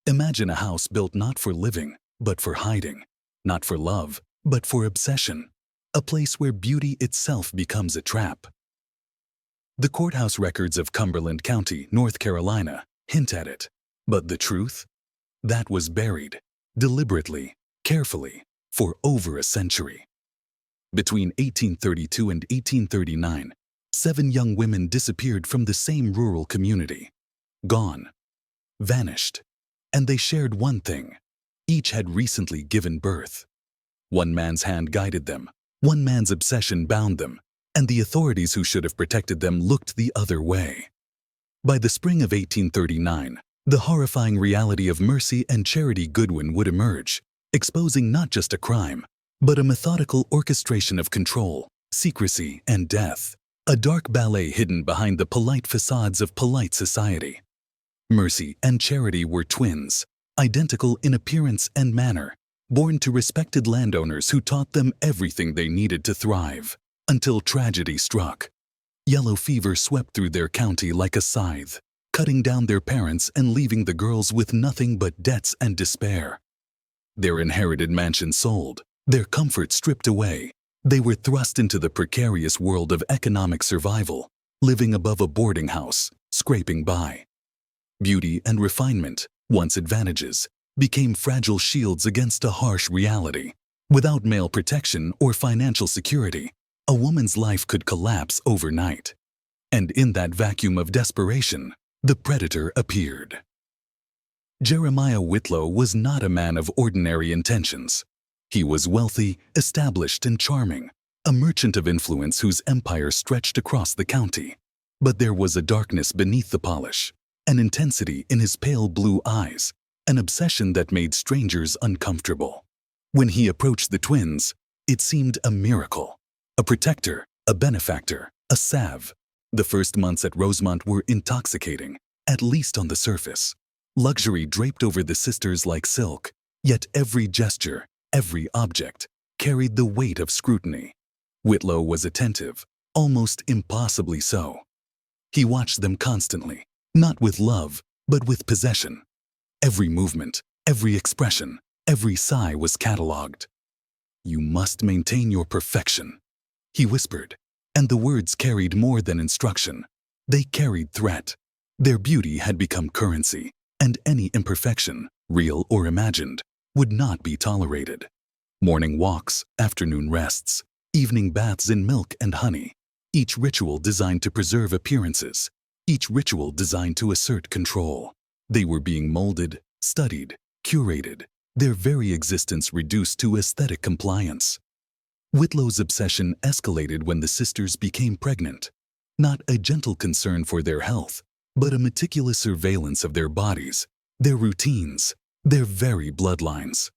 Imagine a house built not for living, but for hiding, not for love, but for obsession, a place where beauty itself becomes a trap. The courthouse records of Cumberland County, North Carolina, hint at it. But the truth? That was buried, deliberately, carefully, for over a century. Between 1832 and 1839, 7 young women disappeared from the same rural community. Gone. Vanished. And they shared one thing. Each had recently given birth. One man's hand guided them, one man's obsession bound them, and the authorities who should have protected them looked the other way. By the spring of 1839, the horrifying reality of Mercy and Charity Goodwin would emerge, exposing not just a crime, but a methodical orchestration of control, secrecy, and death, a dark ballet hidden behind the polite facades of polite society. Mercy and Charity were twins, identical in appearance and manner, born to respected landowners who taught them everything they needed to thrive, until tragedy struck. Yellow fever swept through their county like a scythe, cutting down their parents and leaving the girls with nothing but debts and despair. Their inherited mansion sold, their comfort stripped away. They were thrust into the precarious world of economic survival, living above a boarding house, scraping by. Beauty and refinement, once advantages, became fragile shields against a harsh reality. Without male protection or financial security, a woman's life could collapse overnight. And in that vacuum of desperation, the predator appeared. Jeremiah Whitlow was not a man of ordinary intentions. He was wealthy, established, and charming, a merchant of influence whose empire stretched across the county. But there was a darkness beneath the polish, an intensity in his pale blue eyes, an obsession that made strangers uncomfortable. When he approached the twins, it seemed a miracle, a protector, a benefactor, a salve. The first months at Rosemont were intoxicating, at least on the surface. Luxury draped over the sisters like silk, yet every gesture, every object, carried the weight of scrutiny. Whitlow was attentive, almost impossibly so. He watched them constantly, not with love, but with possession. Every movement, every expression, every sigh was catalogued. "You must maintain your perfection," he whispered, and the words carried more than instruction. They carried threat. Their beauty had become currency, and any imperfection, real or imagined, would not be tolerated. Morning walks, afternoon rests, evening baths in milk and honey, each ritual designed to preserve appearances, each ritual designed to assert control. They were being molded, studied, curated, their very existence reduced to aesthetic compliance. Whitlow's obsession escalated when the sisters became pregnant, not a gentle concern for their health, but a meticulous surveillance of their bodies, their routines, their very bloodlines.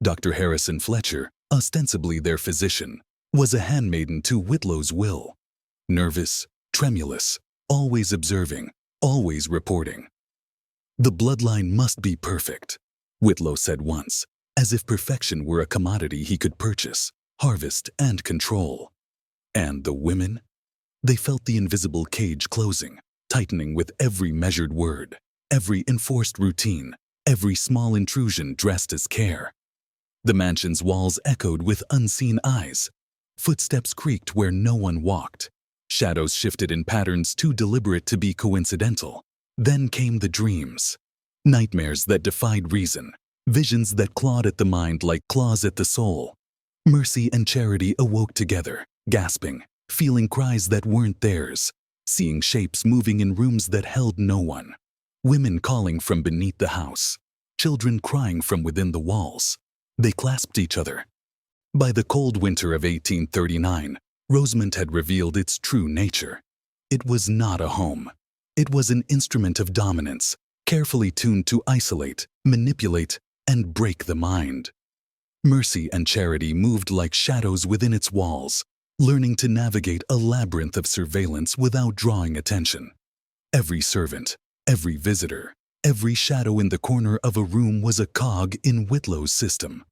Dr. Harrison Fletcher, ostensibly their physician, was a handmaiden to Whitlow's will. Nervous, tremulous, always observing, always reporting. "The bloodline must be perfect," Whitlow said once, as if perfection were a commodity he could purchase, harvest, and control. And the women? They felt the invisible cage closing, tightening with every measured word, every enforced routine, every small intrusion dressed as care. The mansion's walls echoed with unseen eyes. Footsteps creaked where no one walked. Shadows shifted in patterns too deliberate to be coincidental. Then came the dreams. Nightmares that defied reason, visions that clawed at the mind like claws at the soul. Mercy and Charity awoke together, gasping, feeling cries that weren't theirs, seeing shapes moving in rooms that held no one. Women calling from beneath the house, children crying from within the walls. They clasped each other. By the cold winter of 1839, Rosemont had revealed its true nature. It was not a home. It was an instrument of dominance, carefully tuned to isolate, manipulate, and break the mind. Mercy and Charity moved like shadows within its walls, learning to navigate a labyrinth of surveillance without drawing attention. Every servant, every visitor, every shadow in the corner of a room was a cog in Whitlow's system.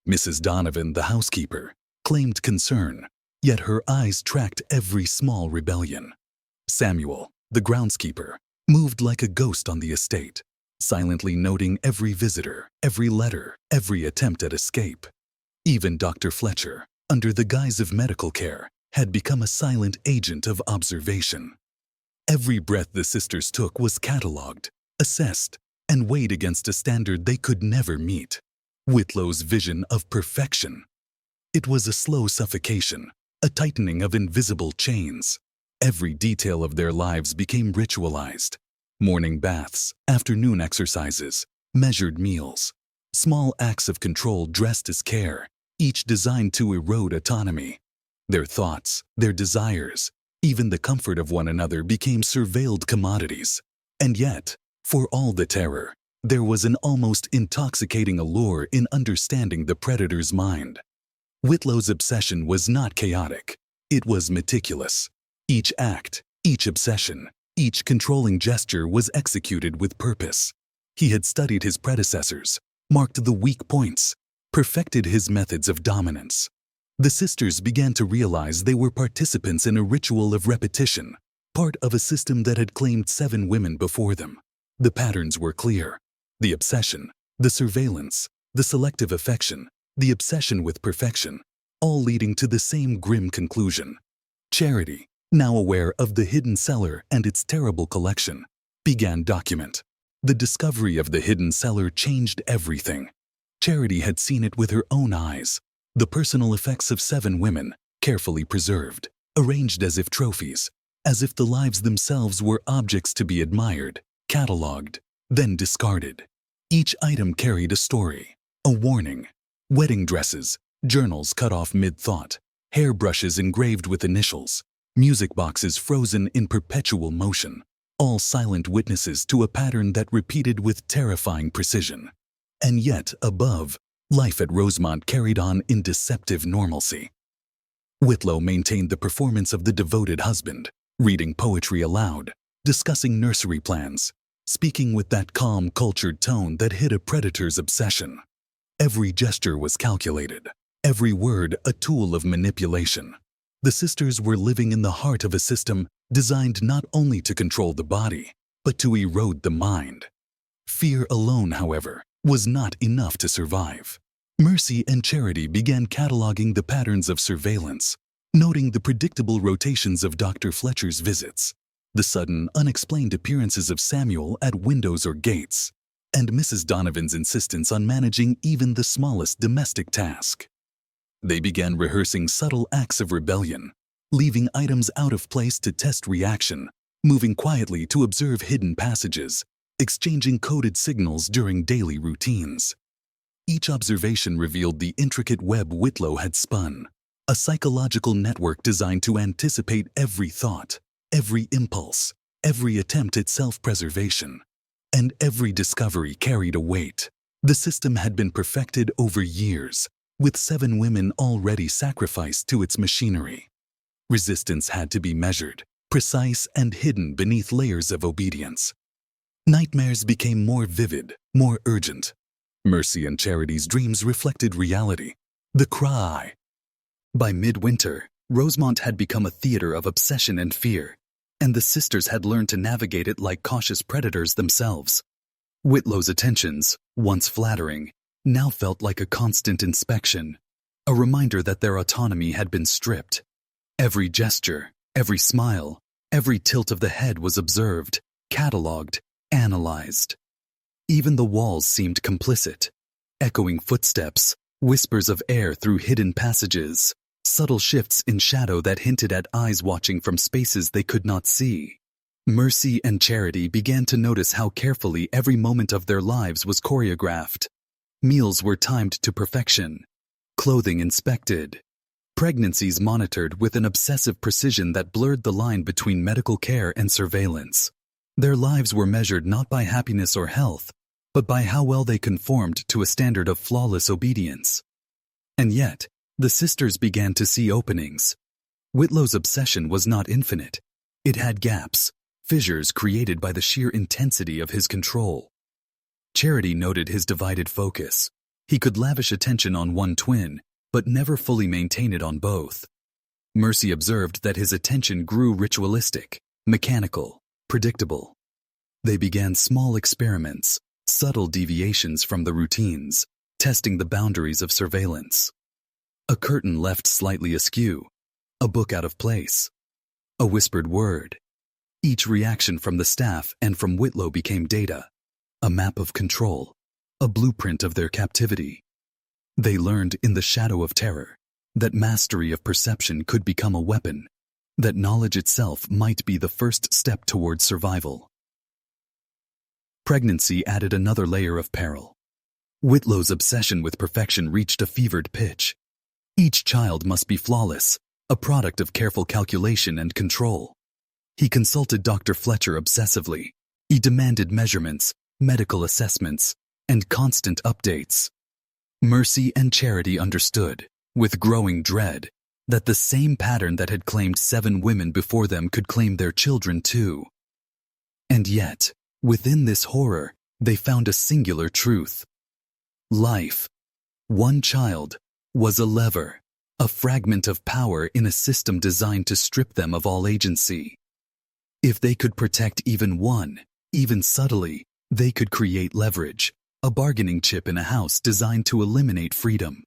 Mrs. Donovan, the housekeeper, claimed concern, yet her eyes tracked every small rebellion. Samuel, the groundskeeper, moved like a ghost on the estate, silently noting every visitor, every letter, every attempt at escape. Even Dr. Fletcher, under the guise of medical care, had become a silent agent of observation. Every breath the sisters took was catalogued, assessed, and weighed against a standard they could never meet: Whitlow's vision of perfection. It was a slow suffocation, a tightening of invisible chains. Every detail of their lives became ritualized: morning baths, afternoon exercises, measured meals, small acts of control dressed as care, each designed to erode autonomy. Their thoughts, their desires, even the comfort of one another became surveilled commodities. And yet, for all the terror, there was an almost intoxicating allure in understanding the predator's mind. Whitlow's obsession was not chaotic. It was meticulous. Each act, each obsession, each controlling gesture was executed with purpose. He had studied his predecessors, marked the weak points, perfected his methods of dominance. The sisters began to realize they were participants in a ritual of repetition, part of a system that had claimed 7 women before them. The patterns were clear: the obsession, the surveillance, the selective affection, the obsession with perfection, all leading to the same grim conclusion. Charity, now aware of the hidden cellar and its terrible collection, began document. The discovery of the hidden cellar changed everything. Charity had seen it with her own eyes: the personal effects of 7 women, carefully preserved, arranged as if trophies, as if the lives themselves were objects to be admired, catalogued, then discarded. Each item carried a story, a warning: wedding dresses, journals cut off mid-thought, hairbrushes engraved with initials, music boxes frozen in perpetual motion, all silent witnesses to a pattern that repeated with terrifying precision. And yet, above, life at Rosemont carried on in deceptive normalcy. Whitlow maintained the performance of the devoted husband, reading poetry aloud, discussing nursery plans, speaking with that calm, cultured tone that hid a predator's obsession. Every gesture was calculated, every word a tool of manipulation. The sisters were living in the heart of a system designed not only to control the body, but to erode the mind. Fear alone, however, was not enough to survive. Mercy and Charity began cataloging the patterns of surveillance, noting the predictable rotations of Dr. Fletcher's visits, the sudden, unexplained appearances of Samuel at windows or gates, and Mrs. Donovan's insistence on managing even the smallest domestic task. They began rehearsing subtle acts of rebellion, leaving items out of place to test reaction, moving quietly to observe hidden passages, exchanging coded signals during daily routines. Each observation revealed the intricate web Whitlow had spun, a psychological network designed to anticipate every thought, every impulse, every attempt at self-preservation. And every discovery carried a weight. The system had been perfected over years, with 7 women already sacrificed to its machinery. Resistance had to be measured, precise, and hidden beneath layers of obedience. Nightmares became more vivid, more urgent. Mercy and Charity's dreams reflected reality. The cry. By midwinter, Rosemont had become a theater of obsession and fear, and the sisters had learned to navigate it like cautious predators themselves. Whitlow's attentions, once flattering, now felt like a constant inspection, a reminder that their autonomy had been stripped. Every gesture, every smile, every tilt of the head was observed, catalogued, analyzed. Even the walls seemed complicit, echoing footsteps, whispers of air through hidden passages, subtle shifts in shadow that hinted at eyes watching from spaces they could not see. Mercy and Charity began to notice how carefully every moment of their lives was choreographed. Meals were timed to perfection, clothing inspected, pregnancies monitored with an obsessive precision that blurred the line between medical care and surveillance. Their lives were measured not by happiness or health, but by how well they conformed to a standard of flawless obedience. And yet, the sisters began to see openings. Whitlow's obsession was not infinite. It had gaps, fissures created by the sheer intensity of his control. Charity noted his divided focus. He could lavish attention on one twin, but never fully maintain it on both. Mercy observed that his attention grew ritualistic, mechanical, predictable. They began small experiments, subtle deviations from the routines, testing the boundaries of surveillance. A curtain left slightly askew, a book out of place, a whispered word. Each reaction from the staff and from Whitlow became data, a map of control, a blueprint of their captivity. They learned in the shadow of terror that mastery of perception could become a weapon, that knowledge itself might be the first step towards survival. Pregnancy added another layer of peril. Whitlow's obsession with perfection reached a fevered pitch. Each child must be flawless, a product of careful calculation and control. He consulted Dr. Fletcher obsessively. He demanded measurements, medical assessments, and constant updates. Mercy and Charity understood, with growing dread, that the same pattern that had claimed 7 women before them could claim their children too. And yet, within this horror, they found a singular truth. Life, one child, was a lever, a fragment of power in a system designed to strip them of all agency. If they could protect even one, even subtly, they could create leverage, a bargaining chip in a house designed to eliminate freedom.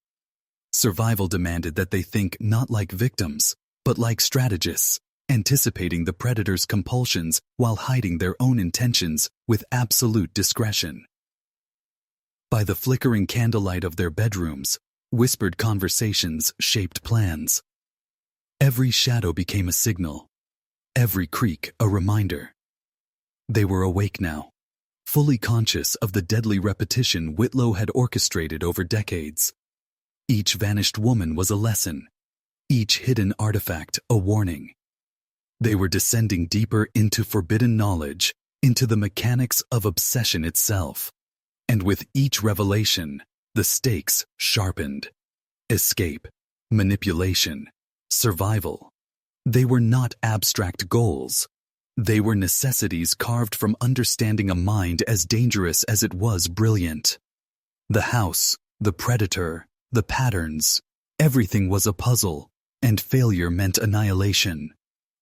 Survival demanded that they think not like victims, but like strategists, anticipating the predator's compulsions while hiding their own intentions with absolute discretion. By the flickering candlelight of their bedrooms, whispered conversations shaped plans. Every shadow became a signal, every creak a reminder. They were awake now, fully conscious of the deadly repetition Whitlow had orchestrated over decades. Each vanished woman was a lesson, each hidden artifact a warning. They were descending deeper into forbidden knowledge, into the mechanics of obsession itself. And with each revelation, the stakes sharpened. Escape, manipulation, survival. They were not abstract goals. They were necessities carved from understanding a mind as dangerous as it was brilliant. The house, the predator, the patterns, everything was a puzzle, and failure meant annihilation.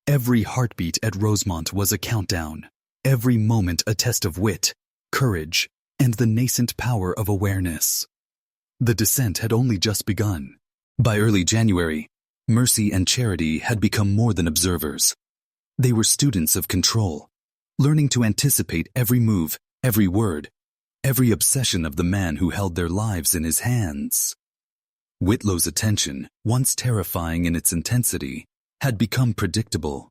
Every heartbeat at Rosemont was a countdown, every moment a test of wit, courage, and the nascent power of awareness. The descent had only just begun. By early January, Mercy and Charity had become more than observers. They were students of control, learning to anticipate every move, every word, every obsession of the man who held their lives in his hands. Whitlow's attention, once terrifying in its intensity, had become predictable.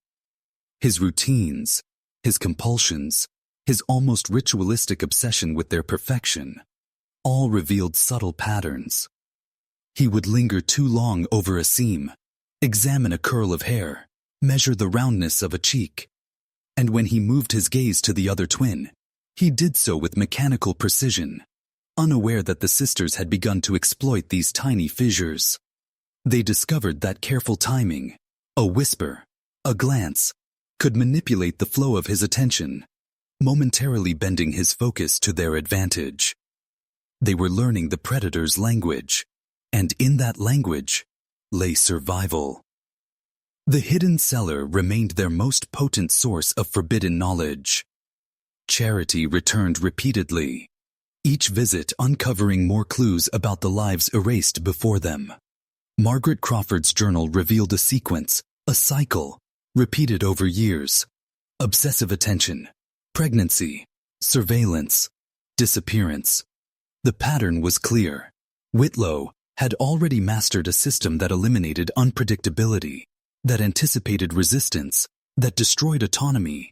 His routines, his compulsions, his almost ritualistic obsession with their perfection, all revealed subtle patterns. He would linger too long over a seam, examine a curl of hair, measure the roundness of a cheek. And when he moved his gaze to the other twin, he did so with mechanical precision, unaware that the sisters had begun to exploit these tiny fissures. They discovered that careful timing, a whisper, a glance, could manipulate the flow of his attention, momentarily bending his focus to their advantage. They were learning the predator's language, and in that language lay survival. The hidden cellar remained their most potent source of forbidden knowledge. Charity returned repeatedly, each visit uncovering more clues about the lives erased before them. Margaret Crawford's journal revealed a sequence, a cycle, repeated over years. Obsessive attention, pregnancy, surveillance, disappearance. The pattern was clear. Whitlow had already mastered a system that eliminated unpredictability, that anticipated resistance, that destroyed autonomy.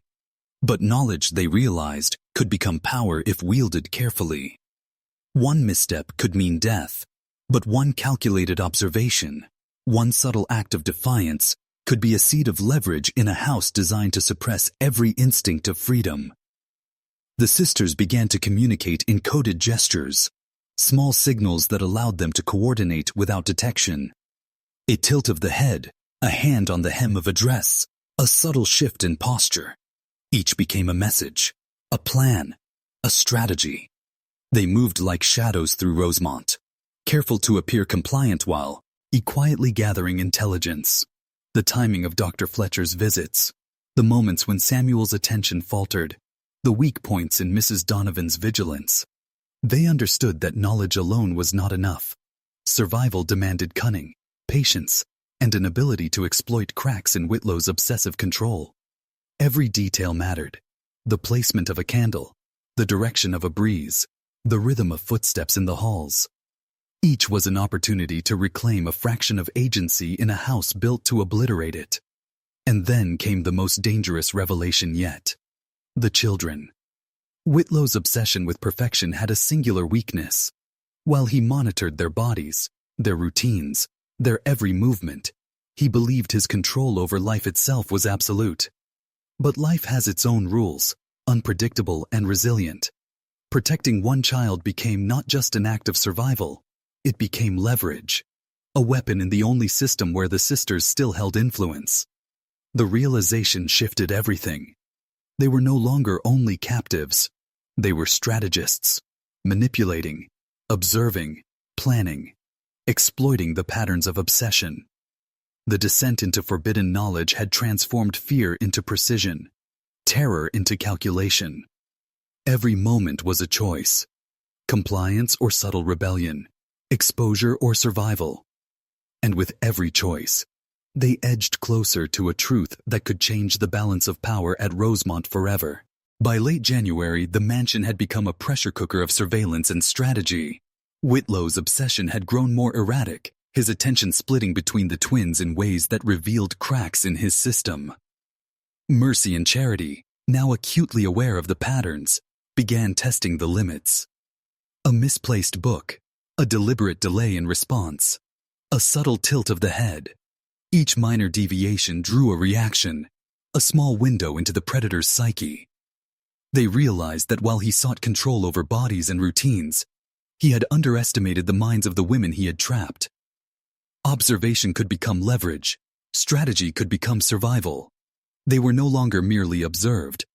But knowledge, they realized, could become power if wielded carefully. One misstep could mean death, but one calculated observation, one subtle act of defiance, could be a seed of leverage in a house designed to suppress every instinct of freedom. The sisters began to communicate in coded gestures, small signals that allowed them to coordinate without detection. A tilt of the head, a hand on the hem of a dress, a subtle shift in posture. Each became a message, a plan, a strategy. They moved like shadows through Rosemont, careful to appear compliant while quietly gathering intelligence. The timing of Dr. Fletcher's visits, the moments when Samuel's attention faltered, the weak points in Mrs. Donovan's vigilance. They understood that knowledge alone was not enough. Survival demanded cunning, patience, and an ability to exploit cracks in Whitlow's obsessive control. Every detail mattered. The placement of a candle, the direction of a breeze, the rhythm of footsteps in the halls. Each was an opportunity to reclaim a fraction of agency in a house built to obliterate it. And then came the most dangerous revelation yet. The children. Whitlow's obsession with perfection had a singular weakness. While he monitored their bodies, their routines, their every movement, he believed his control over life itself was absolute. But life has its own rules, unpredictable and resilient. Protecting one child became not just an act of survival, it became leverage, a weapon in the only system where the sisters still held influence. The realization shifted everything. They were no longer only captives. They were strategists, manipulating, observing, planning, exploiting the patterns of obsession. The descent into forbidden knowledge had transformed fear into precision, terror into calculation. Every moment was a choice. Compliance or subtle rebellion, exposure or survival. And with every choice, they edged closer to a truth that could change the balance of power at Rosemont forever. By late January, the mansion had become a pressure cooker of surveillance and strategy. Whitlow's obsession had grown more erratic, his attention splitting between the twins in ways that revealed cracks in his system. Mercy and Charity, now acutely aware of the patterns, began testing the limits. A misplaced book, a deliberate delay in response, a subtle tilt of the head. Each minor deviation drew a reaction, a small window into the predator's psyche. They realized that while he sought control over bodies and routines, he had underestimated the minds of the women he had trapped. Observation could become leverage, strategy could become survival. They were no longer merely observed.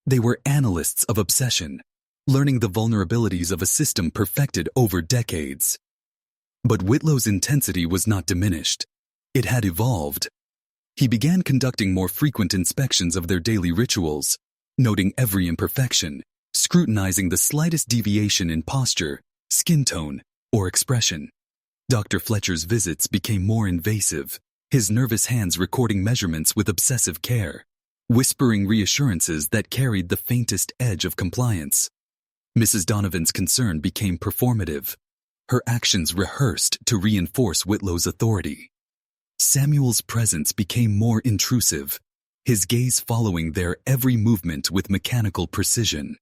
They were analysts of obsession, learning the vulnerabilities of a system perfected over decades. But Whitlow's intensity was not diminished. It had evolved. He began conducting more frequent inspections of their daily rituals, noting every imperfection, scrutinizing the slightest deviation in posture, skin tone, or expression. Dr. Fletcher's visits became more invasive, his nervous hands recording measurements with obsessive care, whispering reassurances that carried the faintest edge of compliance. Mrs. Donovan's concern became performative, her actions rehearsed to reinforce Whitlow's authority. Samuel's presence became more intrusive, his gaze following their every movement with mechanical precision.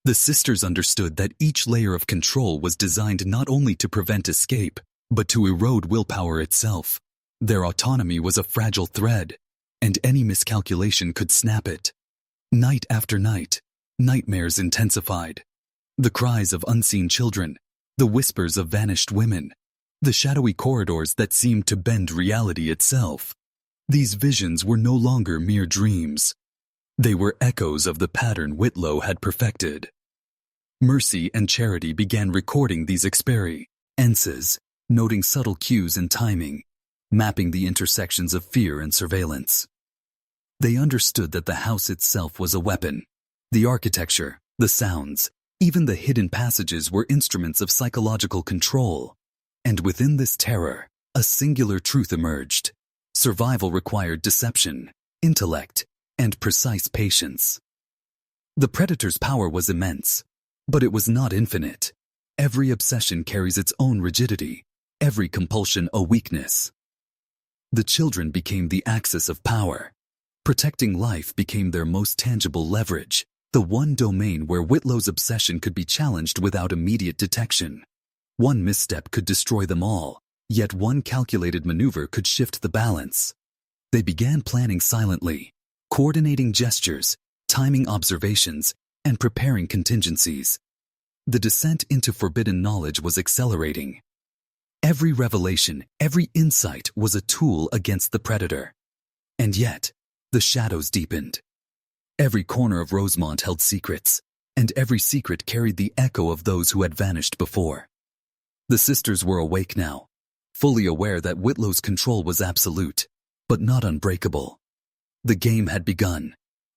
The sisters understood that each layer of control was designed not only to prevent escape, but to erode willpower itself. Their autonomy was a fragile thread, and any miscalculation could snap it. Night after night, nightmares intensified. The cries of unseen children, the whispers of vanished women, the shadowy corridors that seemed to bend reality itself. These visions were no longer mere dreams. They were echoes of the pattern Whitlow had perfected. Mercy and Charity began recording these experiences, noting subtle cues and timing, mapping the intersections of fear and surveillance. They understood that the house itself was a weapon. The architecture, the sounds, even the hidden passages were instruments of psychological control. And within this terror, a singular truth emerged. Survival required deception, intellect, and precise patience. The predator's power was immense, but it was not infinite. Every obsession carries its own rigidity, every compulsion a weakness. The children became the axis of power. Protecting life became their most tangible leverage, the one domain where Whitlow's obsession could be challenged without immediate detection. One misstep could destroy them all, yet one calculated maneuver could shift the balance. They began planning silently, coordinating gestures, timing observations, and preparing contingencies. The descent into forbidden knowledge was accelerating. Every revelation, every insight was a tool against the predator. And yet, the shadows deepened. Every corner of Rosemont held secrets, and every secret carried the echo of those who had vanished before. The sisters were awake now, fully aware that Whitlow's control was absolute, but not unbreakable. The game had begun.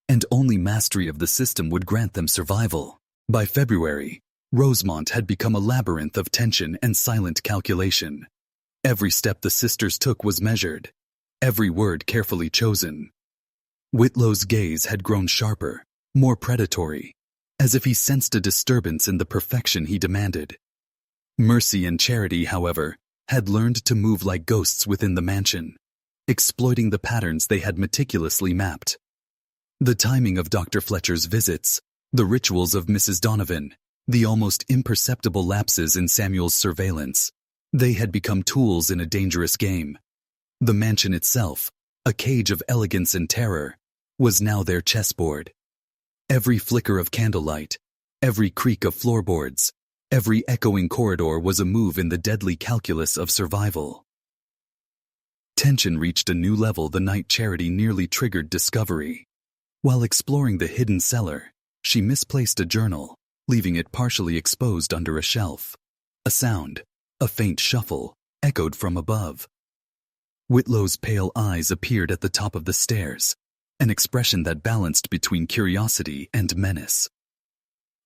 and only mastery of the system would grant them survival. By February, Rosemont had become a labyrinth of tension and silent calculation. Every step the sisters took was measured, every word carefully chosen. Whitlow's gaze had grown sharper, more predatory, as if he sensed a disturbance in the perfection he demanded. Mercy and Charity, however, had learned to move like ghosts within the mansion, exploiting the patterns they had meticulously mapped. The timing of Dr. Fletcher's visits, the rituals of Mrs. Donovan, the almost imperceptible lapses in Samuel's surveillance, they had become tools in a dangerous game. The mansion itself, a cage of elegance and terror, was now their chessboard. Every flicker of candlelight, every creak of floorboards, every echoing corridor was a move in the deadly calculus of survival. Tension reached a new level the night Charity nearly triggered discovery. While exploring the hidden cellar, she misplaced a journal, leaving it partially exposed under a shelf. A sound, a faint shuffle, echoed from above. Whitlow's pale eyes appeared at the top of the stairs, an expression that balanced between curiosity and menace.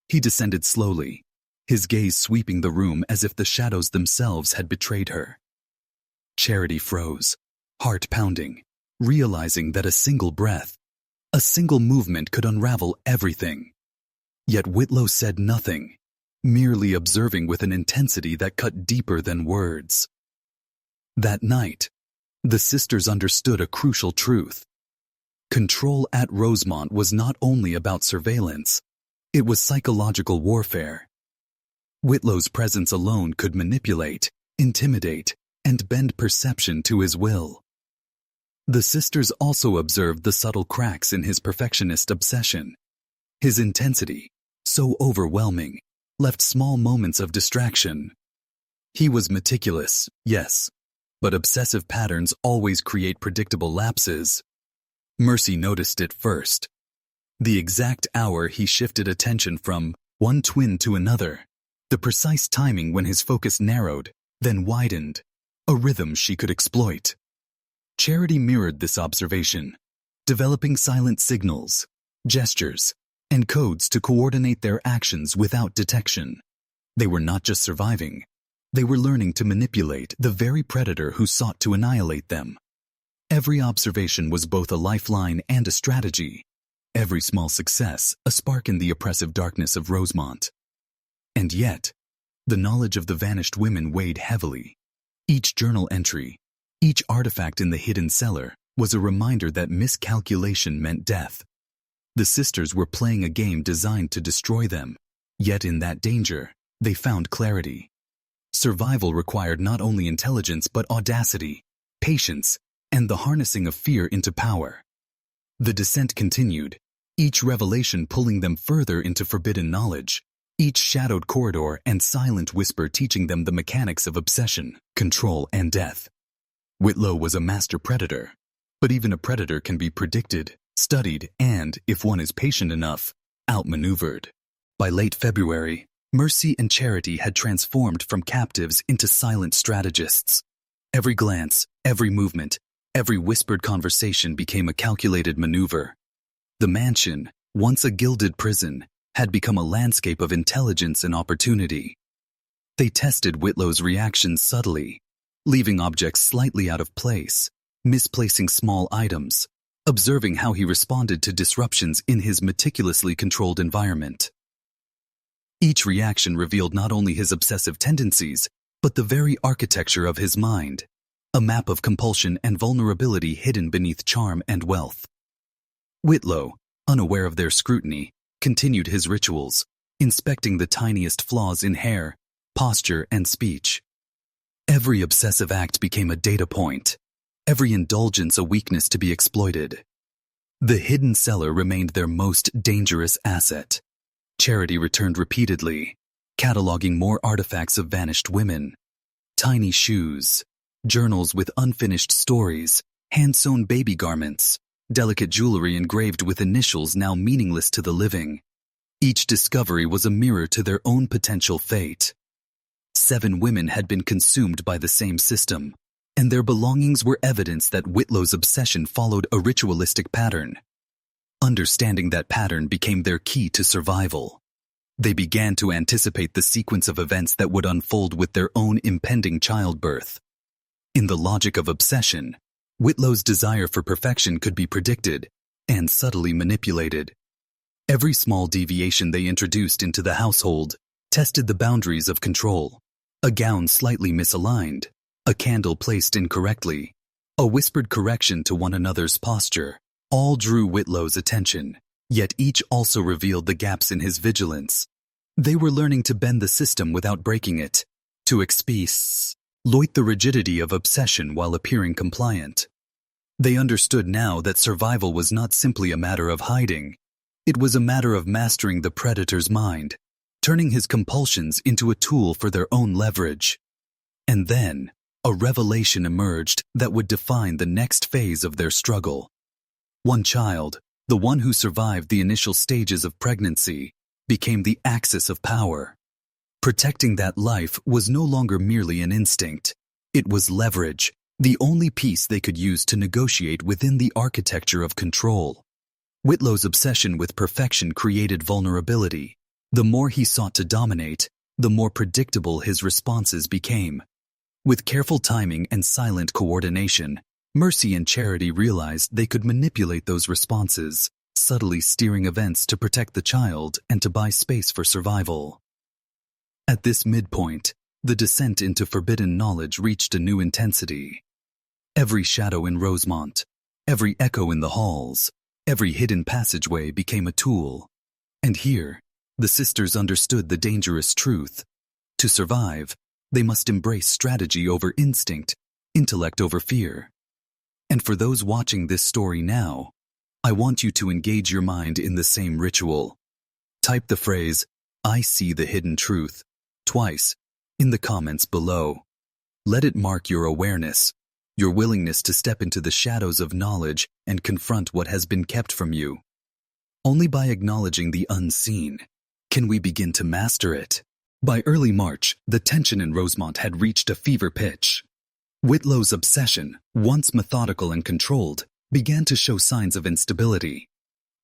He descended slowly, his gaze sweeping the room as if the shadows themselves had betrayed her. Charity froze, heart pounding, realizing that a single breath, a single movement could unravel everything. Yet Whitlow said nothing, merely observing with an intensity that cut deeper than words. That night, the sisters understood a crucial truth. Control at Rosemont was not only about surveillance, it was psychological warfare. Whitlow's presence alone could manipulate, intimidate, and bend perception to his will. The sisters also observed the subtle cracks in his perfectionist obsession. His intensity, so overwhelming, left small moments of distraction. He was meticulous, yes, but obsessive patterns always create predictable lapses. Mercy noticed it first. The exact hour he shifted attention from one twin to another, the precise timing when his focus narrowed, then widened, a rhythm she could exploit. Charity mirrored this observation, developing silent signals, gestures, and codes to coordinate their actions without detection. They were not just surviving, they were learning to manipulate the very predator who sought to annihilate them. Every observation was both a lifeline and a strategy, every small success a spark in the oppressive darkness of Rosemont. And yet, the knowledge of the vanished women weighed heavily. Each journal entry, each artifact in the hidden cellar was a reminder that miscalculation meant death. The sisters were playing a game designed to destroy them, yet in that danger, they found clarity. Survival required not only intelligence but audacity, patience, and the harnessing of fear into power. The descent continued, each revelation pulling them further into forbidden knowledge, each shadowed corridor and silent whisper teaching them the mechanics of obsession, control, and death. Whitlow was a master predator, but even a predator can be predicted, studied, and, if one is patient enough, outmaneuvered. By late February, Mercy and Charity had transformed from captives into silent strategists. Every glance, every movement, every whispered conversation became a calculated maneuver. The mansion, once a gilded prison, had become a landscape of intelligence and opportunity. They tested Whitlow's reactions subtly, leaving objects slightly out of place, misplacing small items, observing how he responded to disruptions in his meticulously controlled environment. Each reaction revealed not only his obsessive tendencies, but the very architecture of his mind, a map of compulsion and vulnerability hidden beneath charm and wealth. Whitlow, unaware of their scrutiny, continued his rituals, inspecting the tiniest flaws in hair, posture, and speech. Every obsessive act became a data point, every indulgence a weakness to be exploited. The hidden cellar remained their most dangerous asset. Charity returned repeatedly, cataloging more artifacts of vanished women. Tiny shoes, journals with unfinished stories, hand-sewn baby garments, delicate jewelry engraved with initials now meaningless to the living. Each discovery was a mirror to their own potential fate. 7 women had been consumed by the same system, and their belongings were evidence that Whitlow's obsession followed a ritualistic pattern. Understanding that pattern became their key to survival. They began to anticipate the sequence of events that would unfold with their own impending childbirth. In the logic of obsession, Whitlow's desire for perfection could be predicted and subtly manipulated. Every small deviation they introduced into the household tested the boundaries of control. A gown slightly misaligned, a candle placed incorrectly, a whispered correction to one another's posture, all drew Whitlow's attention, yet each also revealed the gaps in his vigilance. They were learning to bend the system without breaking it, to exploit the rigidity of obsession while appearing compliant. They understood now that survival was not simply a matter of hiding. It was a matter of mastering the predator's mind, turning his compulsions into a tool for their own leverage. And then, a revelation emerged that would define the next phase of their struggle. One child, the one who survived the initial stages of pregnancy, became the axis of power. Protecting that life was no longer merely an instinct. It was leverage, the only piece they could use to negotiate within the architecture of control. Whitlow's obsession with perfection created vulnerability. The more he sought to dominate, the more predictable his responses became. With careful timing and silent coordination, Mercy and Charity realized they could manipulate those responses, subtly steering events to protect the child and to buy space for survival. At this midpoint, the descent into forbidden knowledge reached a new intensity. Every shadow in Rosemont, every echo in the halls, every hidden passageway became a tool. And here, the sisters understood the dangerous truth. To survive, they must embrace strategy over instinct, intellect over fear. And for those watching this story now, I want you to engage your mind in the same ritual. Type the phrase, "I see the hidden truth," twice, in the comments below. Let it mark your awareness, your willingness to step into the shadows of knowledge and confront what has been kept from you. Only by acknowledging the unseen can we begin to master it. By early March, the tension in Rosemont had reached a fever pitch. Whitlow's obsession, once methodical and controlled, began to show signs of instability.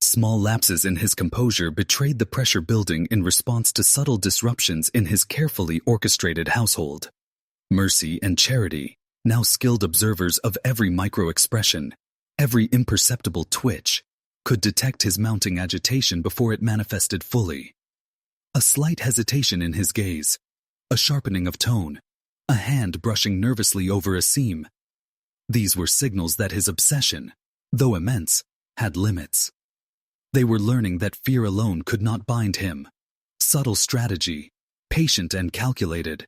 Small lapses in his composure betrayed the pressure building in response to subtle disruptions in his carefully orchestrated household. Mercy and Charity, now skilled observers of every micro-expression, every imperceptible twitch, could detect his mounting agitation before it manifested fully. A slight hesitation in his gaze, a sharpening of tone, a hand brushing nervously over a seam. These were signals that his obsession, though immense, had limits. They were learning that fear alone could not bind him. Subtle strategy, patient and calculated,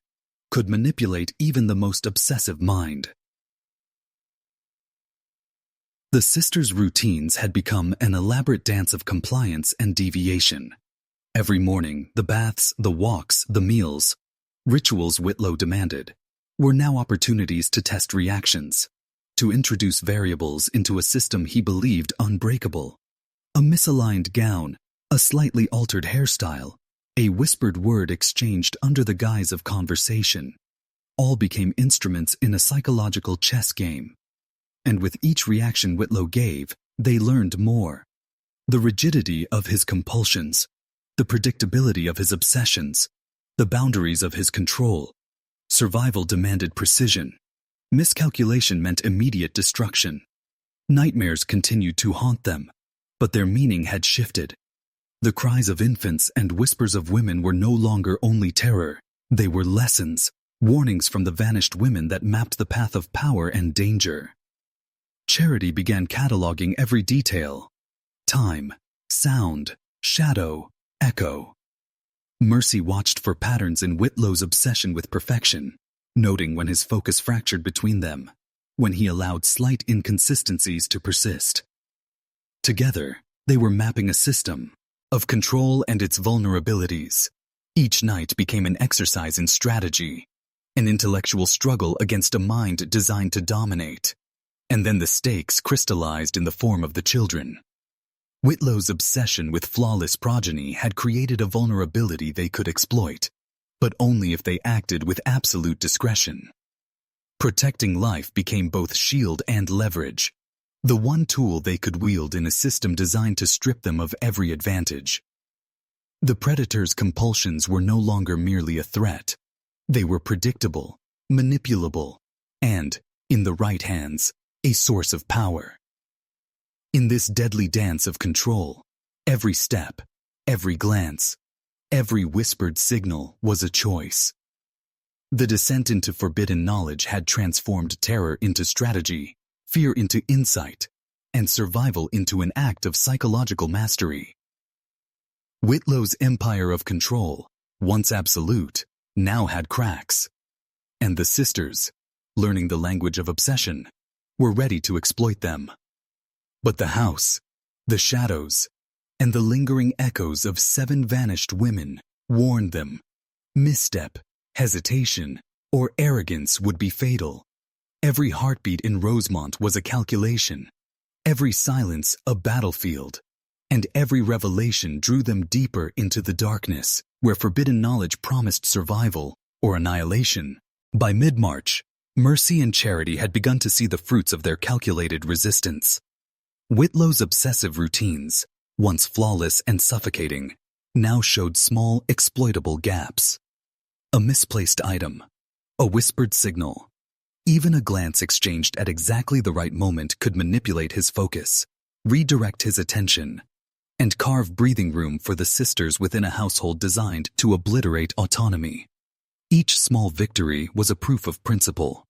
could manipulate even the most obsessive mind. The sisters' routines had become an elaborate dance of compliance and deviation. Every morning, the baths, the walks, the meals, rituals Whitlow demanded, were now opportunities to test reactions, to introduce variables into a system he believed unbreakable. A misaligned gown, a slightly altered hairstyle, a whispered word exchanged under the guise of conversation, all became instruments in a psychological chess game. And with each reaction Whitlow gave, they learned more. The rigidity of his compulsions, the predictability of his obsessions, the boundaries of his control. Survival demanded precision. Miscalculation meant immediate destruction. Nightmares continued to haunt them, but their meaning had shifted. The cries of infants and whispers of women were no longer only terror. They were lessons, warnings from the vanished women that mapped the path of power and danger. Charity began cataloging every detail: time, sound, shadow, echo. Mercy watched for patterns in Whitlow's obsession with perfection, noting when his focus fractured between them, when he allowed slight inconsistencies to persist. Together, they were mapping a system of control and its vulnerabilities. Each night became an exercise in strategy, an intellectual struggle against a mind designed to dominate. And then the stakes crystallized in the form of the children. Whitlow's obsession with flawless progeny had created a vulnerability they could exploit, but only if they acted with absolute discretion. Protecting life became both shield and leverage. the one tool they could wield in a system designed to strip them of every advantage. The predator's compulsions were no longer merely a threat. They were predictable, manipulable, and, in the right hands, a source of power. In this deadly dance of control, every step, every glance, every whispered signal was a choice. The descent into forbidden knowledge had transformed terror into strategy, fear into insight, and survival into an act of psychological mastery. Whitlow's empire of control, once absolute, now had cracks. And the sisters, learning the language of obsession, were ready to exploit them. But the house, the shadows, and the lingering echoes of 7 vanished women warned them. Misstep, hesitation, or arrogance would be fatal. Every heartbeat in Rosemont was a calculation, every silence a battlefield, and every revelation drew them deeper into the darkness, where forbidden knowledge promised survival or annihilation. By mid-March, Mercy and Charity had begun to see the fruits of their calculated resistance. Whitlow's obsessive routines, once flawless and suffocating, now showed small, exploitable gaps. A misplaced item, a whispered signal, even a glance exchanged at exactly the right moment could manipulate his focus, redirect his attention, and carve breathing room for the sisters within a household designed to obliterate autonomy. Each small victory was a proof of principle.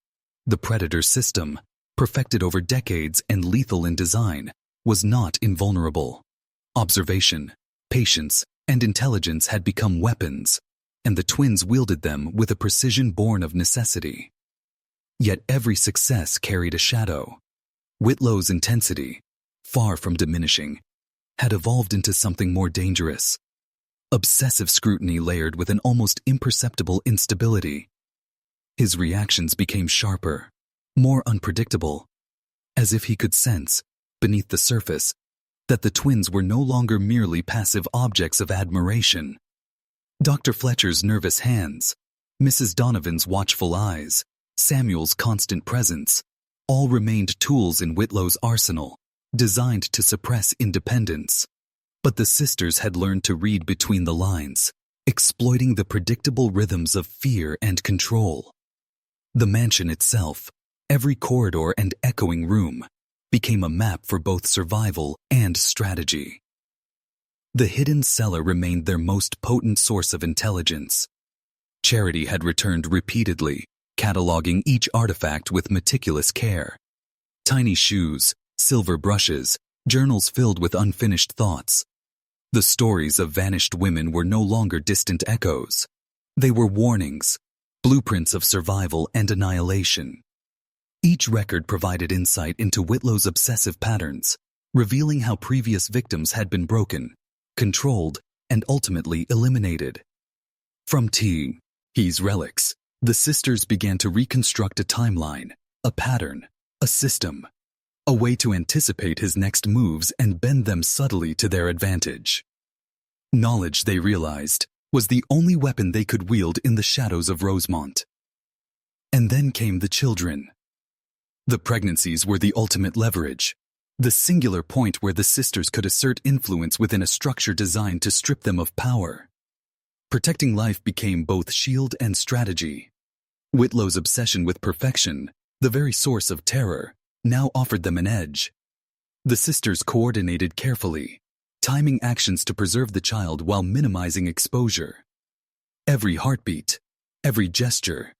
The predator system, perfected over decades and lethal in design, was not invulnerable. Observation, patience, and intelligence had become weapons, and the twins wielded them with a precision born of necessity. Yet every success carried a shadow. Whitlow's intensity, far from diminishing, had evolved into something more dangerous. Obsessive scrutiny layered with an almost imperceptible instability. His reactions became sharper, more unpredictable, as if he could sense, beneath the surface, that the twins were no longer merely passive objects of admiration. Dr. Fletcher's nervous hands, Mrs. Donovan's watchful eyes, Samuel's constant presence, all remained tools in Whitlow's arsenal, designed to suppress independence. But the sisters had learned to read between the lines, exploiting the predictable rhythms of fear and control. The mansion itself, every corridor and echoing room, became a map for both survival and strategy. The hidden cellar remained their most potent source of intelligence. Charity had returned repeatedly, cataloging each artifact with meticulous care. Tiny shoes, silver brushes, journals filled with unfinished thoughts. The stories of vanished women were no longer distant echoes. They were warnings, blueprints of survival and annihilation. Each record provided insight into Whitlow's obsessive patterns, revealing how previous victims had been broken, controlled, and ultimately eliminated. From He's relics, the sisters began to reconstruct a timeline, a pattern, a system, a way to anticipate his next moves and bend them subtly to their advantage. Knowledge, they realized, was the only weapon they could wield in the shadows of Rosemont. And then came the children. The pregnancies were the ultimate leverage, the singular point where the sisters could assert influence within a structure designed to strip them of power. Protecting life became both shield and strategy. Whitlow's obsession with perfection, the very source of terror, now offered them an edge. The sisters coordinated carefully, timing actions to preserve the child while minimizing exposure. Every heartbeat, every gesture,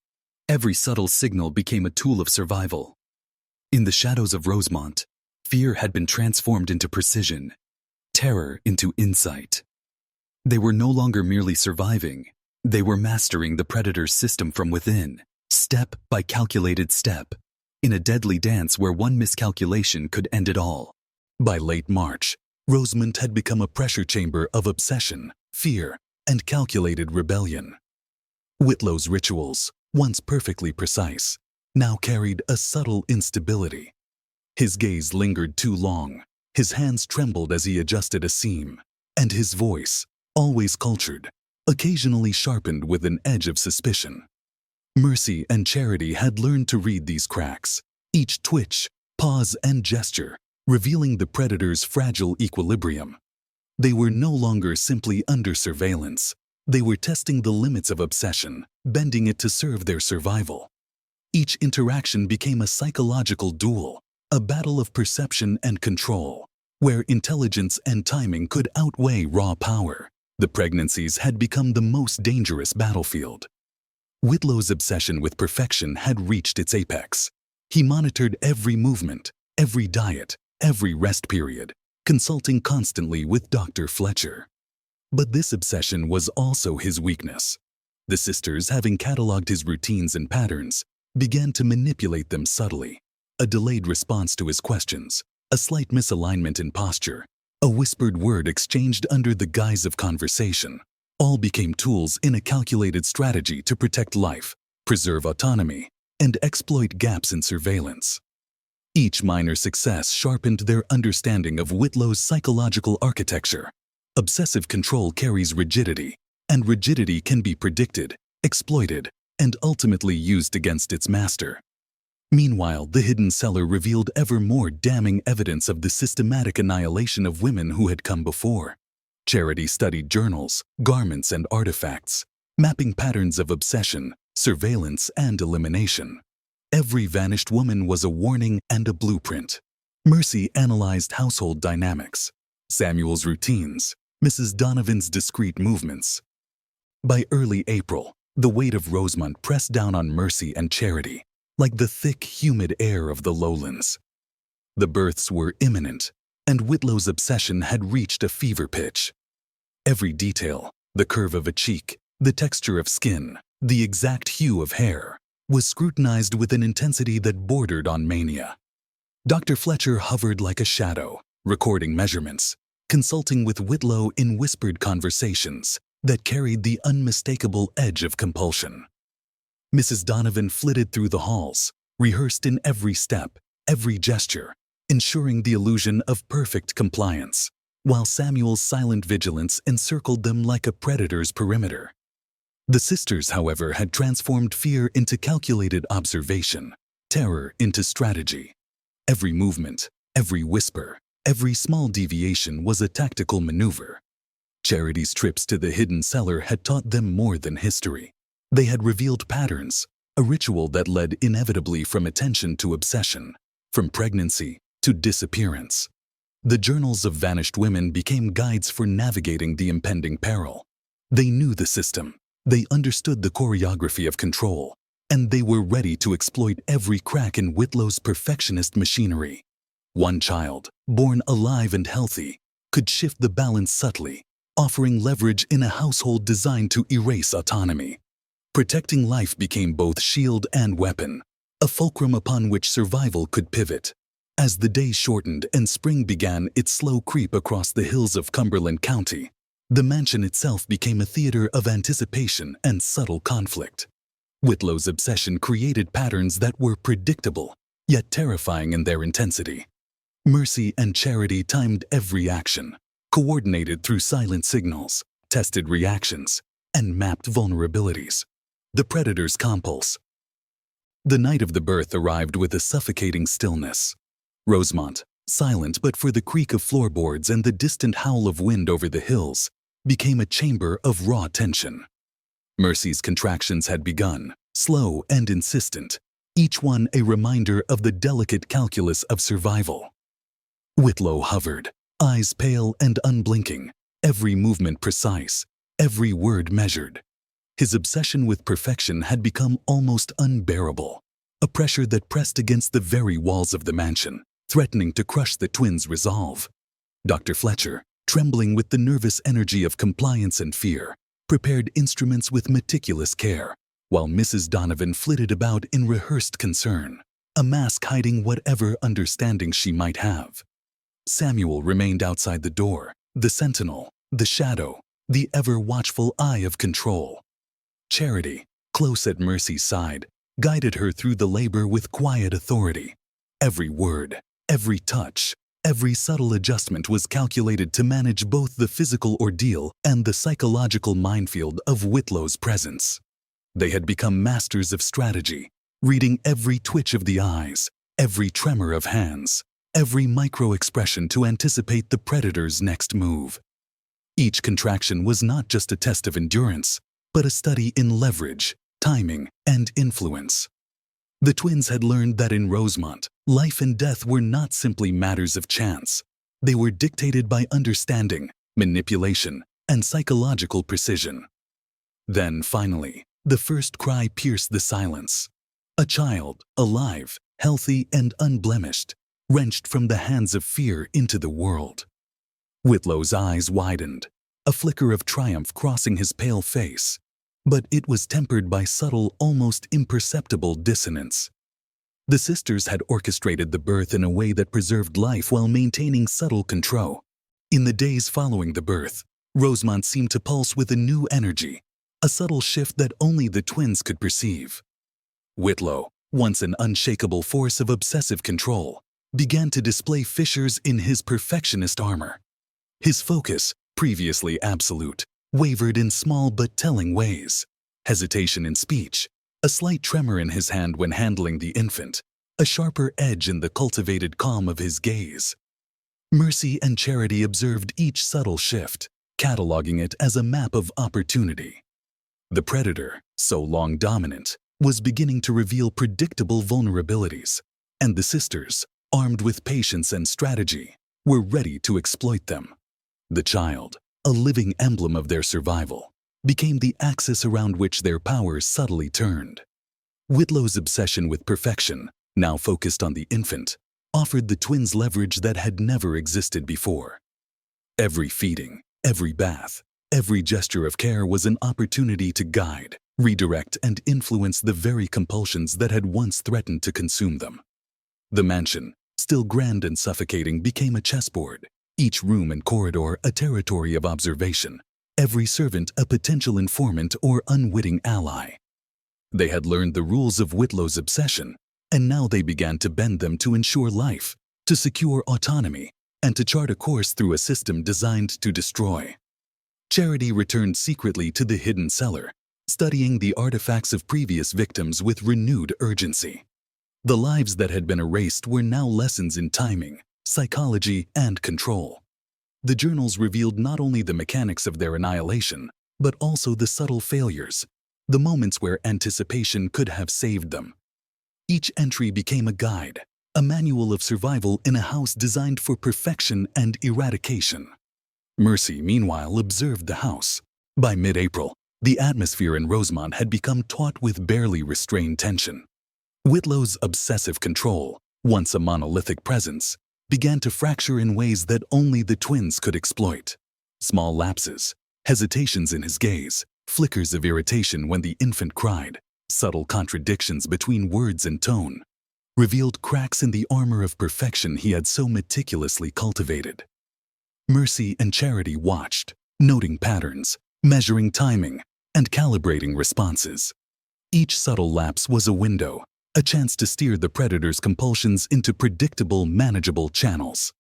every subtle signal became a tool of survival. In the shadows of Rosemont, fear had been transformed into precision, terror into insight. They were no longer merely surviving, they were mastering the predator's system from within, step by calculated step, in a deadly dance where one miscalculation could end it all. By late March, Rosemont had become a pressure chamber of obsession, fear, and calculated rebellion. Whitlow's rituals, once perfectly precise, now carried a subtle instability. His gaze lingered too long, his hands trembled as he adjusted a seam, and his voice, always cultured, occasionally sharpened with an edge of suspicion. Mercy and Charity had learned to read these cracks, each twitch, pause, and gesture revealing the predator's fragile equilibrium. They were no longer simply under surveillance. They were testing the limits of obsession, bending it to serve their survival. Each interaction became a psychological duel, a battle of perception and control, where intelligence and timing could outweigh raw power. The pregnancies had become the most dangerous battlefield. Whitlow's obsession with perfection had reached its apex. He monitored every movement, every diet, every rest period, consulting constantly with Dr. Fletcher. But this obsession was also his weakness. The sisters, having cataloged his routines and patterns, began to manipulate them subtly. A delayed response to his questions, a slight misalignment in posture, a whispered word exchanged under the guise of conversation, all became tools in a calculated strategy to protect life, preserve autonomy, and exploit gaps in surveillance. Each minor success sharpened their understanding of Whitlow's psychological architecture. Obsessive control carries rigidity, and rigidity can be predicted, exploited, and ultimately used against its master. Meanwhile, the hidden cellar revealed ever more damning evidence of the systematic annihilation of women who had come before. Charity studied journals, garments, and artifacts, mapping patterns of obsession, surveillance, and elimination. Every vanished woman was a warning and a blueprint. Mercy analyzed household dynamics, Samuel's routines, Mrs. Donovan's discreet movements. By early April, the weight of Rosemont pressed down on Mercy and Charity, like the thick, humid air of the lowlands. The births were imminent, and Whitlow's obsession had reached a fever pitch. Every detail, the curve of a cheek, the texture of skin, the exact hue of hair, was scrutinized with an intensity that bordered on mania. Dr. Fletcher hovered like a shadow, recording measurements, consulting with Whitlow in whispered conversations that carried the unmistakable edge of compulsion. Mrs. Donovan flitted through the halls, rehearsed in every step, every gesture, ensuring the illusion of perfect compliance, while Samuel's silent vigilance encircled them like a predator's perimeter. The sisters, however, had transformed fear into calculated observation, terror into strategy. Every movement, every whisper, every small deviation was a tactical maneuver. Charity's trips to the hidden cellar had taught them more than history. They had revealed patterns, a ritual that led inevitably from attention to obsession, from pregnancy to disappearance. The journals of vanished women became guides for navigating the impending peril. They knew the system, they understood the choreography of control, and they were ready to exploit every crack in Whitlow's perfectionist machinery. One child, born alive and healthy, could shift the balance subtly, offering leverage in a household designed to erase autonomy. Protecting life became both shield and weapon, a fulcrum upon which survival could pivot. As the days shortened and spring began its slow creep across the hills of Cumberland County, the mansion itself became a theater of anticipation and subtle conflict. Whitlow's obsession created patterns that were predictable, yet terrifying in their intensity. Mercy and Charity timed every action, coordinated through silent signals, tested reactions, and mapped vulnerabilities. The predator's compulse. The night of the birth arrived with a suffocating stillness. Rosemont, silent but for the creak of floorboards and the distant howl of wind over the hills, became a chamber of raw tension. Mercy's contractions had begun, slow and insistent, each one a reminder of the delicate calculus of survival. Whitlow hovered, eyes pale and unblinking, every movement precise, every word measured. His obsession with perfection had become almost unbearable, a pressure that pressed against the very walls of the mansion, threatening to crush the twins' resolve. Dr. Fletcher, trembling with the nervous energy of compliance and fear, prepared instruments with meticulous care, while Mrs. Donovan flitted about in rehearsed concern, a mask hiding whatever understanding she might have. Samuel remained outside the door, the sentinel, the shadow, the ever-watchful eye of control. Charity, close at Mercy's side, guided her through the labor with quiet authority. Every word, every touch, every subtle adjustment was calculated to manage both the physical ordeal and the psychological minefield of Whitlow's presence. They had become masters of strategy, reading every twitch of the eyes, every tremor of hands, every micro-expression to anticipate the predator's next move. Each contraction was not just a test of endurance, but a study in leverage, timing, and influence. The twins had learned that in Rosemont, life and death were not simply matters of chance. They were dictated by understanding, manipulation, and psychological precision. Then, finally, the first cry pierced the silence. A child, alive, healthy, and unblemished, wrenched from the hands of fear into the world. Whitlow's eyes widened, a flicker of triumph crossing his pale face, but it was tempered by subtle, almost imperceptible dissonance. The sisters had orchestrated the birth in a way that preserved life while maintaining subtle control. In the days following the birth, Rosemont seemed to pulse with a new energy, a subtle shift that only the twins could perceive. Whitlow, once an unshakable force of obsessive control, began to display fissures in his perfectionist armor. His focus, previously absolute, wavered in small but telling ways. Hesitation in speech, a slight tremor in his hand when handling the infant, a sharper edge in the cultivated calm of his gaze. Mercy and Charity observed each subtle shift, cataloging it as a map of opportunity. The predator, so long dominant, was beginning to reveal predictable vulnerabilities, and the sisters, armed with patience and strategy, were ready to exploit them. The child, a living emblem of their survival, became the axis around which their power subtly turned. Whitlow's obsession with perfection, now focused on the infant, offered the twins leverage that had never existed before. Every feeding, every bath, every gesture of care was an opportunity to guide, redirect, and influence the very compulsions that had once threatened to consume them. The mansion, still grand and suffocating, became a chessboard, each room and corridor a territory of observation, every servant a potential informant or unwitting ally. They had learned the rules of Whitlow's obsession, and now they began to bend them to ensure life, to secure autonomy, and to chart a course through a system designed to destroy. Charity returned secretly to the hidden cellar, studying the artifacts of previous victims with renewed urgency. The lives that had been erased were now lessons in timing, psychology, and control. The journals revealed not only the mechanics of their annihilation, but also the subtle failures, the moments where anticipation could have saved them. Each entry became a guide, a manual of survival in a house designed for perfection and eradication. Mercy, meanwhile, observed the house. By mid-April, the atmosphere in Rosemont had become taut with barely restrained tension. Whitlow's obsessive control, once a monolithic presence, began to fracture in ways that only the twins could exploit. Small lapses, hesitations in his gaze, flickers of irritation when the infant cried, subtle contradictions between words and tone, revealed cracks in the armor of perfection he had so meticulously cultivated. Mercy and Charity watched, noting patterns, measuring timing, and calibrating responses. Each subtle lapse was a window, a chance to steer the predator's compulsions into predictable, manageable channels.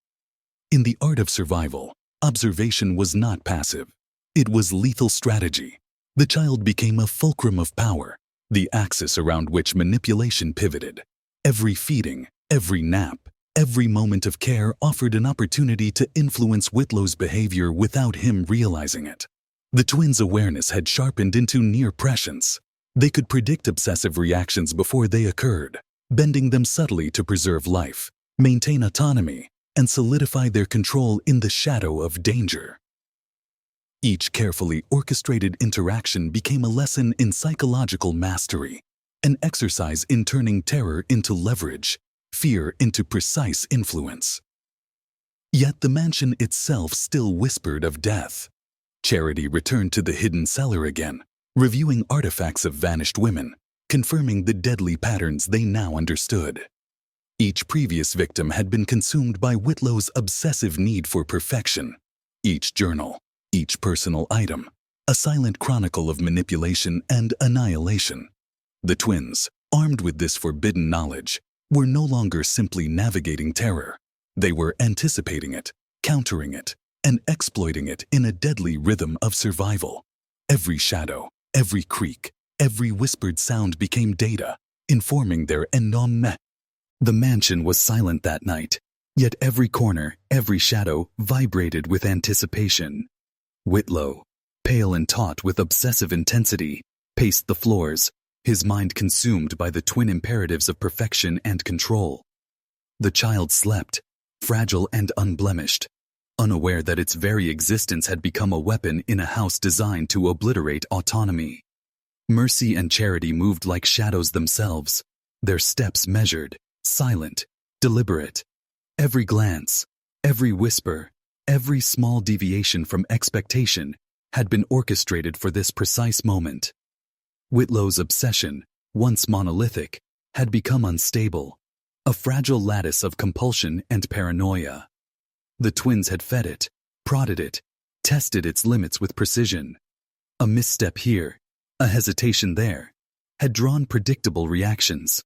In the art of survival, observation was not passive. It was lethal strategy. The child became a fulcrum of power, the axis around which manipulation pivoted. Every feeding, every nap, every moment of care offered an opportunity to influence Whitlow's behavior without him realizing it. The twins' awareness had sharpened into near prescience. They could predict obsessive reactions before they occurred, bending them subtly to preserve life, maintain autonomy, and solidify their control in the shadow of danger. Each carefully orchestrated interaction became a lesson in psychological mastery, an exercise in turning terror into leverage, fear into precise influence. Yet the mansion itself still whispered of death. Charity returned to the hidden cellar again, reviewing artifacts of vanished women, confirming the deadly patterns they now understood. Each previous victim had been consumed by Whitlow's obsessive need for perfection. Each journal, each personal item, a silent chronicle of manipulation and annihilation. The twins, armed with this forbidden knowledge, were no longer simply navigating terror. They were anticipating it, countering it, and exploiting it in a deadly rhythm of survival. Every shadow, every creak, every whispered sound became data, informing their ennomne. The mansion was silent that night, Yet every corner, every shadow vibrated with anticipation. Whitlow, pale and taut with obsessive intensity, paced the floors, his mind consumed by the twin imperatives of perfection and control. The child slept, fragile and unblemished, unaware that its very existence had become a weapon in a house designed to obliterate autonomy. Mercy and Charity moved like shadows themselves, their steps measured, silent, deliberate. Every glance, every whisper, every small deviation from expectation had been orchestrated for this precise moment. Whitlow's obsession, once monolithic, had become unstable, a fragile lattice of compulsion and paranoia. The twins had fed it, prodded it, tested its limits with precision. A misstep here, a hesitation there, had drawn predictable reactions.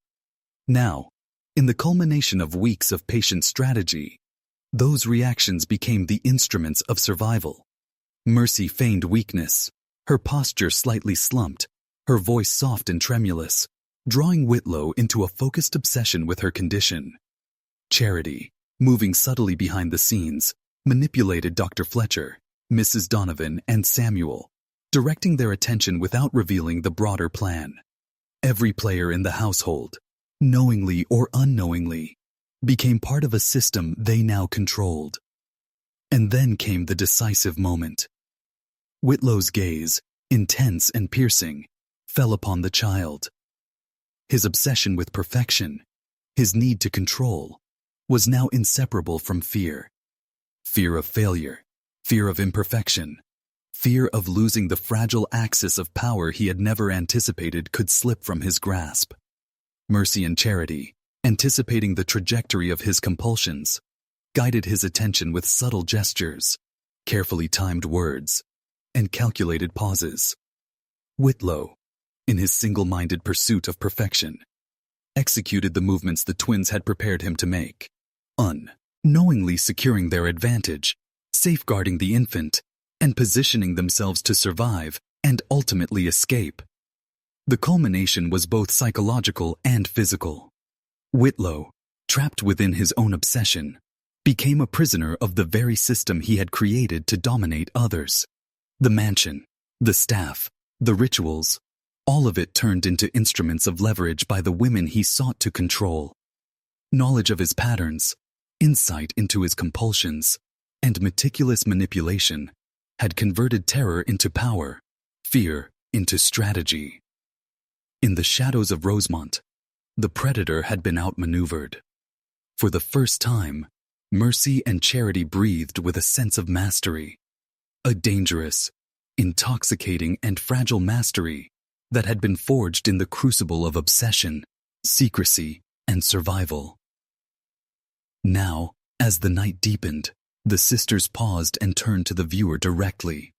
Now, in the culmination of weeks of patient strategy, those reactions became the instruments of survival. Mercy feigned weakness, her posture slightly slumped, her voice soft and tremulous, drawing Whitlow into a focused obsession with her condition. Charity, moving subtly behind the scenes, manipulated Dr. Fletcher, Mrs. Donovan, and Samuel, directing their attention without revealing the broader plan. Every player in the household, knowingly or unknowingly, became part of a system they now controlled. And then came the decisive moment. Whitlow's gaze, intense and piercing, fell upon the child. His obsession with perfection, his need to control, was now inseparable from fear. Fear of failure, fear of imperfection, fear of losing the fragile axis of power he had never anticipated could slip from his grasp. Mercy and Charity, anticipating the trajectory of his compulsions, guided his attention with subtle gestures, carefully timed words, and calculated pauses. Whitlow, in his single-minded pursuit of perfection, executed the movements the twins had prepared him to make, unknowingly securing their advantage, safeguarding the infant, and positioning themselves to survive and ultimately escape. The culmination was both psychological and physical. Whitlow, trapped within his own obsession, became a prisoner of the very system he had created to dominate others. The mansion, the staff, the rituals, all of it turned into instruments of leverage by the women he sought to control. Knowledge of his patterns, insight into his compulsions, and meticulous manipulation had converted terror into power, fear into strategy. In the shadows of Rosemont, the predator had been outmaneuvered. For the first time, Mercy and Charity breathed with a sense of mastery, a dangerous, intoxicating, and fragile mastery that had been forged in the crucible of obsession, secrecy, and survival. Now, as the night deepened, the sisters paused and turned to the viewer directly.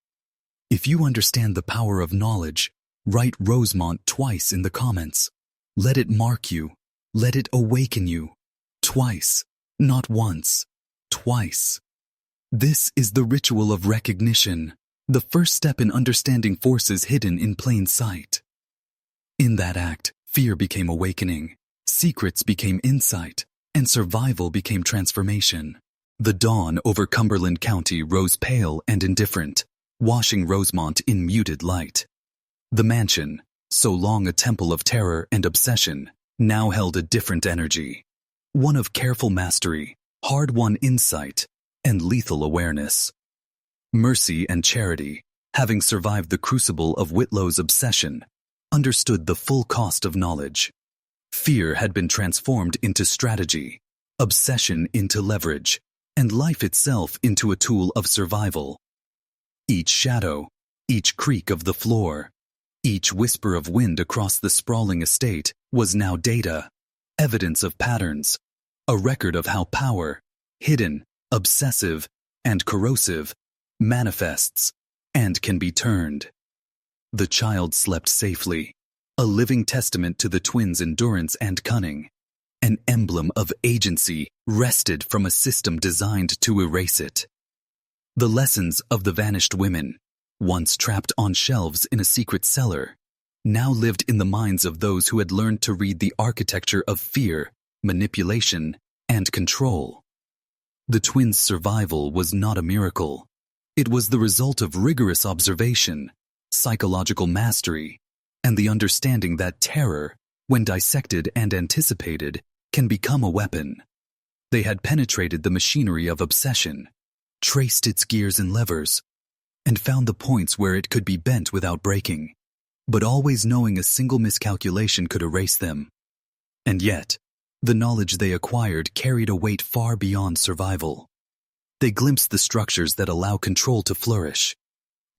If you understand the power of knowledge, write Rosemont twice in the comments. Let it mark you. Let it awaken you. Twice, not once, twice. This is the ritual of recognition, the first step in understanding forces hidden in plain sight. In that act, fear became awakening, secrets became insight, and survival became transformation. The dawn over Cumberland County rose pale and indifferent, washing Rosemont in muted light. The mansion, so long a temple of terror and obsession, now held a different energy. One of careful mastery, hard-won insight, and lethal awareness. Mercy and Charity, having survived the crucible of Whitlow's obsession, understood the full cost of knowledge. Fear had been transformed into strategy, obsession into leverage, and life itself into a tool of survival. Each shadow, each creak of the floor, each whisper of wind across the sprawling estate was now data, evidence of patterns, a record of how power, hidden, obsessive, and corrosive, manifests and can be turned. The child slept safely, a living testament to the twins' endurance and cunning. An emblem of agency wrested from a system designed to erase it. The lessons of the vanished women, once trapped on shelves in a secret cellar, now lived in the minds of those who had learned to read the architecture of fear, manipulation, and control. The twins' survival was not a miracle. It was the result of rigorous observation, psychological mastery, and the understanding that terror, when dissected and anticipated, can become a weapon. They had penetrated the machinery of obsession, traced its gears and levers, and found the points where it could be bent without breaking, but always knowing a single miscalculation could erase them. And yet, the knowledge they acquired carried a weight far beyond survival. They glimpsed the structures that allow control to flourish,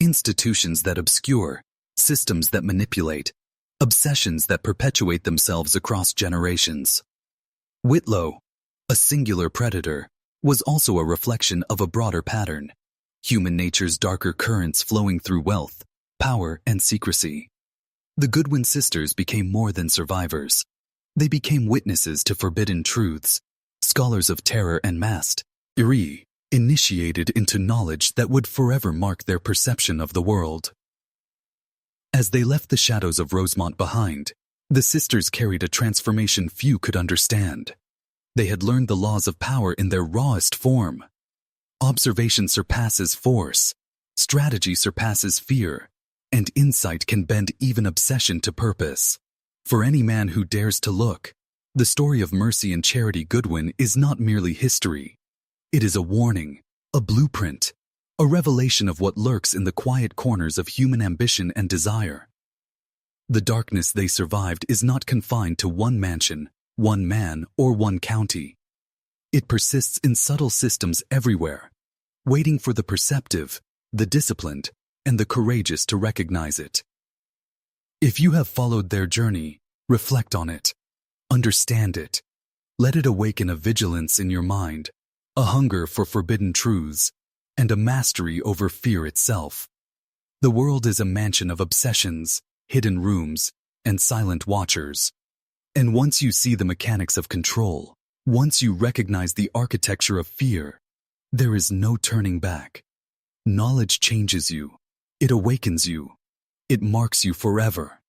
institutions that obscure, systems that manipulate, obsessions that perpetuate themselves across generations. Whitlow, a singular predator, was also a reflection of a broader pattern, human nature's darker currents flowing through wealth, power, and secrecy. The Goodwin sisters became more than survivors. They became witnesses to forbidden truths, scholars of terror and initiated into knowledge that would forever mark their perception of the world. As they left the shadows of Rosemont behind, the sisters carried a transformation few could understand. They had learned the laws of power in their rawest form. Observation surpasses force, strategy surpasses fear, and insight can bend even obsession to purpose. For any man who dares to look, the story of Mercy and Charity Goodwin is not merely history. It is a warning, a blueprint, a revelation of what lurks in the quiet corners of human ambition and desire. The darkness they survived is not confined to one mansion, one man, or one county. It persists in subtle systems everywhere, waiting for the perceptive, the disciplined, and the courageous to recognize it. If you have followed their journey, reflect on it, understand it, let it awaken a vigilance in your mind, a hunger for forbidden truths, and a mastery over fear itself. The world is a mansion of obsessions, hidden rooms, and silent watchers. And once you see the mechanics of control, once you recognize the architecture of fear, there is no turning back. Knowledge changes you. It awakens you. It marks you forever.